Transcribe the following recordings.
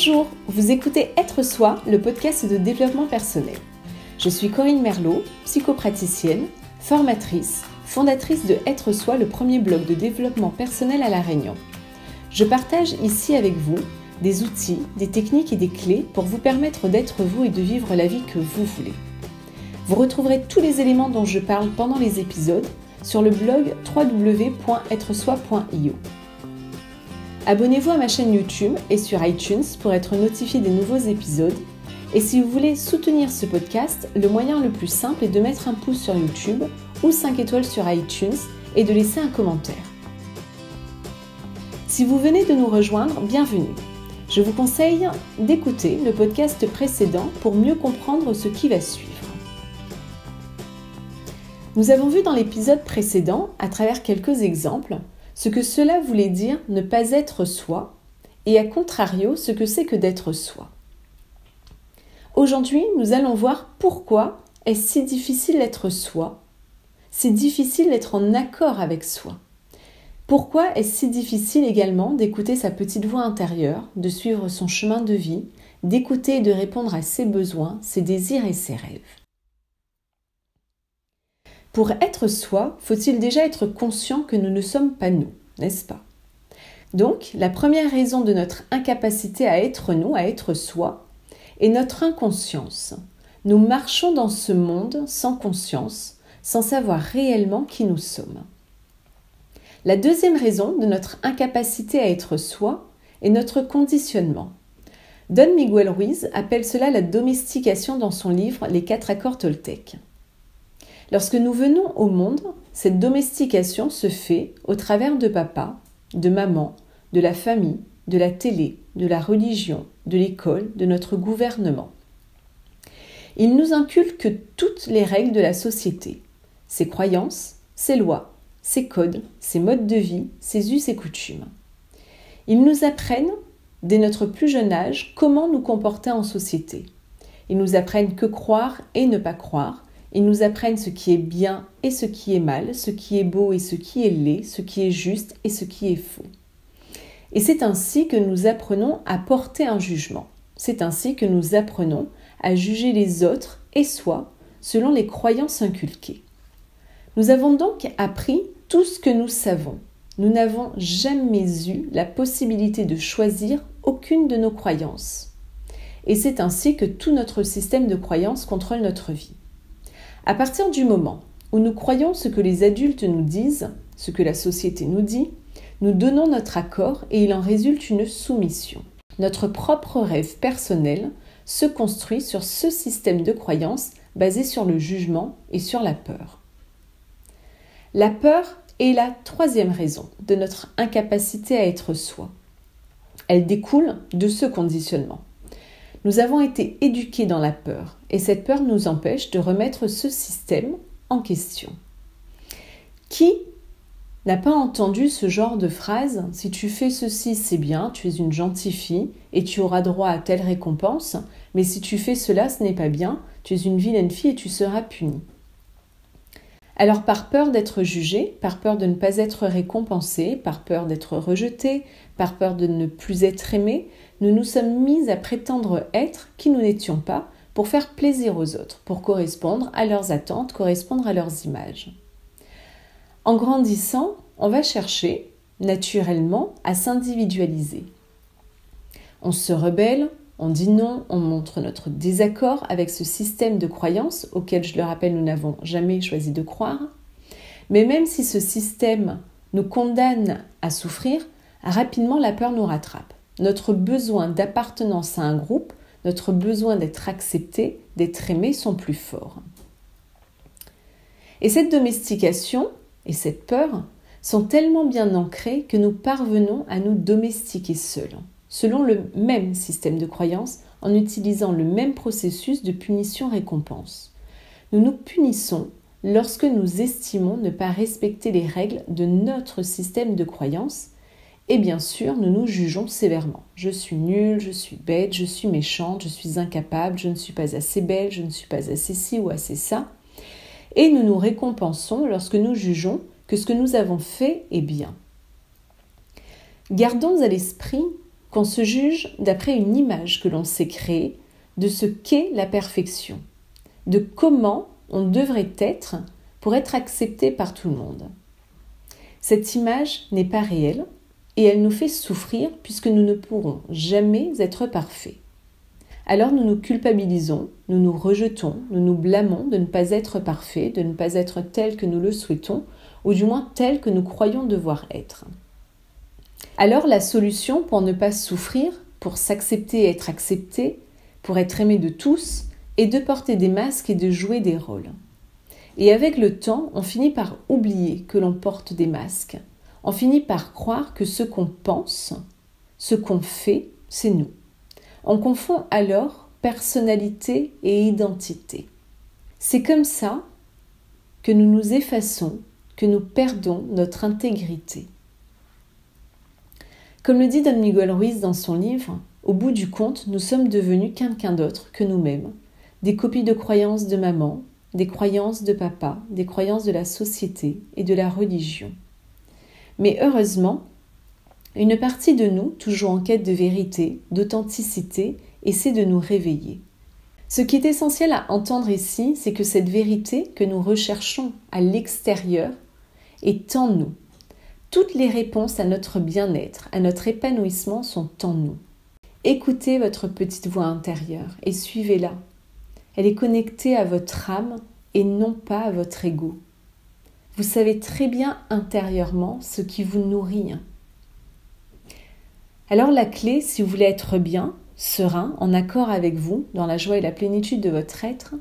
Bonjour, vous écoutez Être Soi, le podcast de développement personnel. Je suis Corinne Merlot, psychopraticienne, formatrice, fondatrice de Être Soi, le premier blog de développement personnel à La Réunion. Je partage ici avec vous des outils, des techniques et des clés pour vous permettre d'être vous et de vivre la vie que vous voulez. Vous retrouverez tous les éléments dont je parle pendant les épisodes sur le blog www.etresoi.io. Abonnez-vous à ma chaîne YouTube et sur iTunes pour être notifié des nouveaux épisodes. Et si vous voulez soutenir ce podcast, le moyen le plus simple est de mettre un pouce sur YouTube ou 5 étoiles sur iTunes et de laisser un commentaire. Si vous venez de nous rejoindre, bienvenue. Je vous conseille d'écouter le podcast précédent pour mieux comprendre ce qui va suivre. Nous avons vu dans l'épisode précédent, à travers quelques exemples, ce que cela voulait dire ne pas être soi, et à contrario, ce que c'est que d'être soi. Aujourd'hui, nous allons voir pourquoi est-ce si difficile d'être soi, c'est difficile d'être en accord avec soi. Pourquoi est-ce si difficile également d'écouter sa petite voix intérieure, de suivre son chemin de vie, d'écouter et de répondre à ses besoins, ses désirs et ses rêves. Pour être soi, faut-il déjà être conscient que nous ne sommes pas nous, n'est-ce pas? Donc, la première raison de notre incapacité à être nous, à être soi, est notre inconscience. Nous marchons dans ce monde sans conscience, sans savoir réellement qui nous sommes. La deuxième raison de notre incapacité à être soi est notre conditionnement. Don Miguel Ruiz appelle cela la domestication dans son livre « Les 4 accords Toltec ». Lorsque nous venons au monde, cette domestication se fait au travers de papa, de maman, de la famille, de la télé, de la religion, de l'école, de notre gouvernement. Il nous inculque toutes les règles de la société, ses croyances, ses lois, ses codes, ses modes de vie, ses us et coutumes. Ils nous apprennent, dès notre plus jeune âge, comment nous comporter en société. Ils nous apprennent que croire et ne pas croire. Ils nous apprennent ce qui est bien et ce qui est mal, ce qui est beau et ce qui est laid, ce qui est juste et ce qui est faux. Et c'est ainsi que nous apprenons à porter un jugement. C'est ainsi que nous apprenons à juger les autres et soi selon les croyances inculquées. Nous avons donc appris tout ce que nous savons. Nous n'avons jamais eu la possibilité de choisir aucune de nos croyances. Et c'est ainsi que tout notre système de croyances contrôle notre vie. À partir du moment où nous croyons ce que les adultes nous disent, ce que la société nous dit, nous donnons notre accord et il en résulte une soumission. Notre propre rêve personnel se construit sur ce système de croyances basé sur le jugement et sur la peur. La peur est la troisième raison de notre incapacité à être soi. Elle découle de ce conditionnement. Nous avons été éduqués dans la peur et cette peur nous empêche de remettre ce système en question. Qui n'a pas entendu ce genre de phrase « Si tu fais ceci, c'est bien, tu es une gentille fille et tu auras droit à telle récompense, mais si tu fais cela, ce n'est pas bien, tu es une vilaine fille et tu seras punie. » Alors par peur d'être jugé, par peur de ne pas être récompensé, par peur d'être rejeté, par peur de ne plus être aimé, nous nous sommes mis à prétendre être qui nous n'étions pas pour faire plaisir aux autres, pour correspondre à leurs attentes, correspondre à leurs images. En grandissant, on va chercher, naturellement, à s'individualiser. On se rebelle, on dit non, on montre notre désaccord avec ce système de croyances auquel, je le rappelle, nous n'avons jamais choisi de croire. Mais même si ce système nous condamne à souffrir, rapidement la peur nous rattrape. Notre besoin d'appartenance à un groupe, notre besoin d'être accepté, d'être aimé sont plus forts. Et cette domestication et cette peur sont tellement bien ancrées que nous parvenons à nous domestiquer seuls, selon le même système de croyance, en utilisant le même processus de punition-récompense. Nous nous punissons lorsque nous estimons ne pas respecter les règles de notre système de croyance. Et bien sûr, nous nous jugeons sévèrement. Je suis nulle, je suis bête, je suis méchante, je suis incapable, je ne suis pas assez belle, je ne suis pas assez ci ou assez ça. Et nous nous récompensons lorsque nous jugeons que ce que nous avons fait est bien. Gardons à l'esprit qu'on se juge d'après une image que l'on s'est créée de ce qu'est la perfection, de comment on devrait être pour être accepté par tout le monde. Cette image n'est pas réelle et elle nous fait souffrir puisque nous ne pourrons jamais être parfaits. Alors nous nous culpabilisons, nous nous rejetons, nous nous blâmons de ne pas être parfaits, de ne pas être tels que nous le souhaitons, ou du moins tels que nous croyons devoir être. Alors la solution pour ne pas souffrir, pour s'accepter et être accepté, pour être aimé de tous, est de porter des masques et de jouer des rôles. Et avec le temps, on finit par oublier que l'on porte des masques. On finit par croire que ce qu'on pense, ce qu'on fait, c'est nous. On confond alors personnalité et identité. C'est comme ça que nous nous effaçons, que nous perdons notre intégrité. Comme le dit Don Miguel Ruiz dans son livre, au bout du compte, nous sommes devenus quelqu'un d'autre que nous-mêmes, des copies de croyances de maman, des croyances de papa, des croyances de la société et de la religion. Mais heureusement, une partie de nous, toujours en quête de vérité, d'authenticité, essaie de nous réveiller. Ce qui est essentiel à entendre ici, c'est que cette vérité que nous recherchons à l'extérieur est en nous. Toutes les réponses à notre bien-être, à notre épanouissement sont en nous. Écoutez votre petite voix intérieure et suivez-la. Elle est connectée à votre âme et non pas à votre ego. Vous savez très bien intérieurement ce qui vous nourrit. Alors la clé, si vous voulez être bien, serein, en accord avec vous, dans la joie et la plénitude de votre être,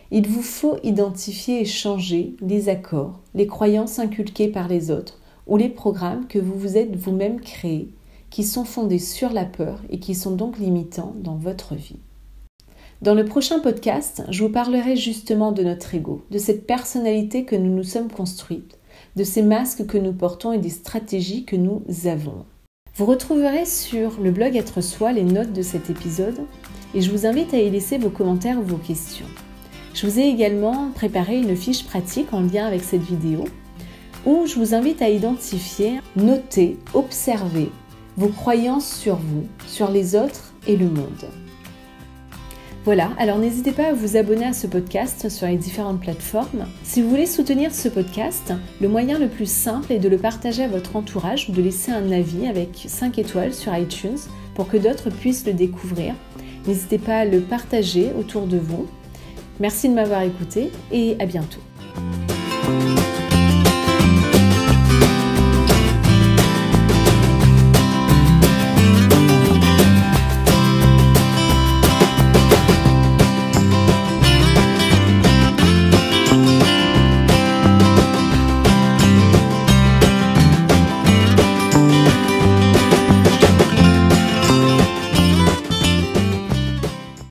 il vous faut identifier et changer les accords, les croyances inculquées par les autres ou les programmes que vous vous êtes vous-même créés, qui sont fondés sur la peur et qui sont donc limitants dans votre vie. Dans le prochain podcast, je vous parlerai justement de notre ego, de cette personnalité que nous nous sommes construites, de ces masques que nous portons et des stratégies que nous avons. Vous retrouverez sur le blog Être Soi les notes de cet épisode et je vous invite à y laisser vos commentaires ou vos questions. Je vous ai également préparé une fiche pratique en lien avec cette vidéo où je vous invite à identifier, noter, observer vos croyances sur vous, sur les autres et le monde. Voilà, alors n'hésitez pas à vous abonner à ce podcast sur les différentes plateformes. Si vous voulez soutenir ce podcast, le moyen le plus simple est de le partager à votre entourage ou de laisser un avis avec 5 étoiles sur iTunes pour que d'autres puissent le découvrir. N'hésitez pas à le partager autour de vous. Merci de m'avoir écouté et à bientôt.